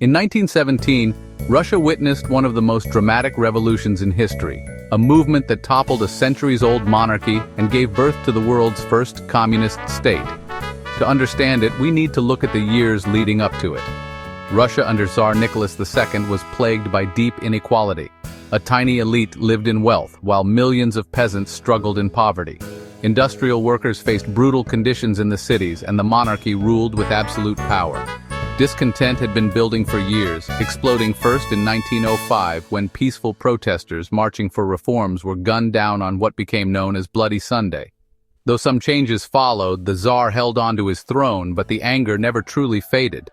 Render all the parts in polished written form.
In 1917, Russia witnessed one of the most dramatic revolutions in history, a movement that toppled a centuries-old monarchy and gave birth to the world's first communist state. To understand it, we need to look at the years leading up to it. Russia under Tsar Nicholas II was plagued by deep inequality. A tiny elite lived in wealth, while millions of peasants struggled in poverty. Industrial workers faced brutal conditions in the cities, and the monarchy ruled with absolute power. Discontent had been building for years, exploding first in 1905 when peaceful protesters marching for reforms were gunned down on what became known as Bloody Sunday. Though some changes followed, the Tsar held on to his throne, but the anger never truly faded.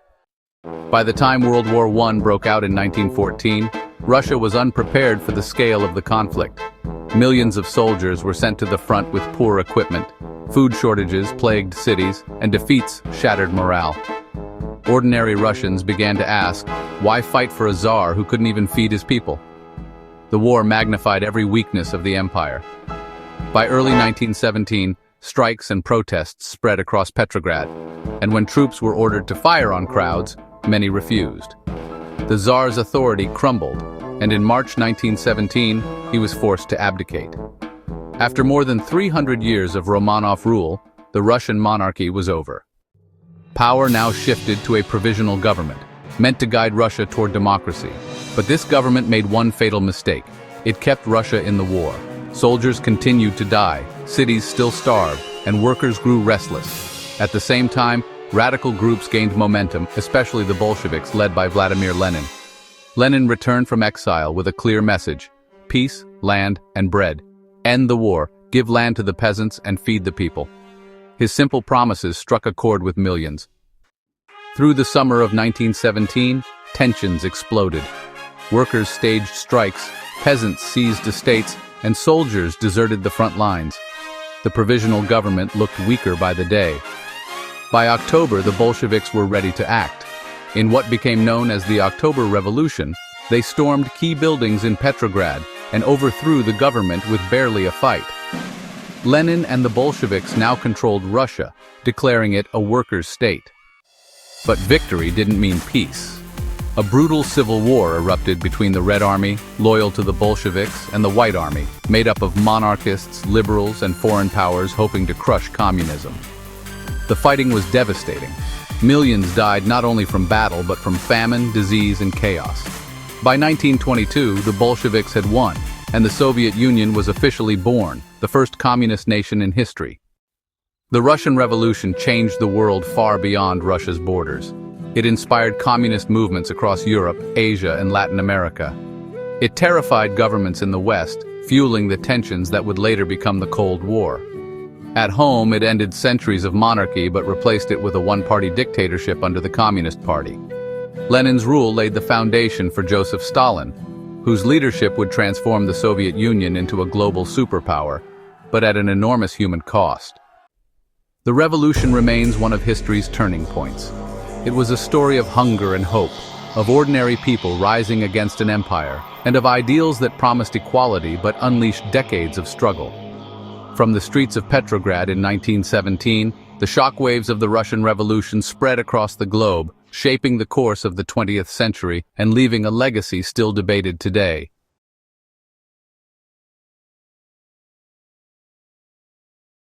By the time World War I broke out in 1914, Russia was unprepared for the scale of the conflict. Millions of soldiers were sent to the front with poor equipment. Food shortages plagued cities, and defeats shattered morale. Ordinary Russians began to ask, why fight for a czar who couldn't even feed his people? The war magnified every weakness of the empire. By early 1917, strikes and protests spread across Petrograd, and when troops were ordered to fire on crowds, many refused. The czar's authority crumbled, and in March 1917, he was forced to abdicate. After more than 300 years of Romanov rule, the Russian monarchy was over. Power now shifted to a provisional government, meant to guide Russia toward democracy. But this government made one fatal mistake. It kept Russia in the war. Soldiers continued to die, cities still starved, and workers grew restless. At the same time, radical groups gained momentum, especially the Bolsheviks led by Vladimir Lenin. Lenin returned from exile with a clear message: peace, land, and bread. End the war, give land to the peasants, and feed the people. His simple promises struck a chord with millions. Through the summer of 1917, tensions exploded. Workers staged strikes, peasants seized estates, and soldiers deserted the front lines. The provisional government looked weaker by the day. By October, the Bolsheviks were ready to act. In what became known as the October Revolution, they stormed key buildings in Petrograd and overthrew the government with barely a fight. Lenin and the Bolsheviks now controlled Russia, declaring it a workers' state. But victory didn't mean peace. A brutal civil war erupted between the Red Army, loyal to the Bolsheviks, and the White Army, made up of monarchists, liberals, and foreign powers hoping to crush communism. The fighting was devastating. Millions died not only from battle but from famine, disease, and chaos. By 1922, the Bolsheviks had won, and the Soviet Union was officially born, the first communist nation in history. The Russian Revolution changed the world far beyond Russia's borders. It inspired communist movements across Europe, Asia, and Latin America. It terrified governments in the West, fueling the tensions that would later become the Cold War. At home, it ended centuries of monarchy but replaced it with a one-party dictatorship under the Communist Party. Lenin's rule laid the foundation for Joseph Stalin, whose leadership would transform the Soviet Union into a global superpower, but at an enormous human cost. The revolution remains one of history's turning points. It was a story of hunger and hope, of ordinary people rising against an empire, and of ideals that promised equality but unleashed decades of struggle. From the streets of Petrograd in 1917, the shockwaves of the Russian Revolution spread across the globe, shaping the course of the 20th century and leaving a legacy still debated today.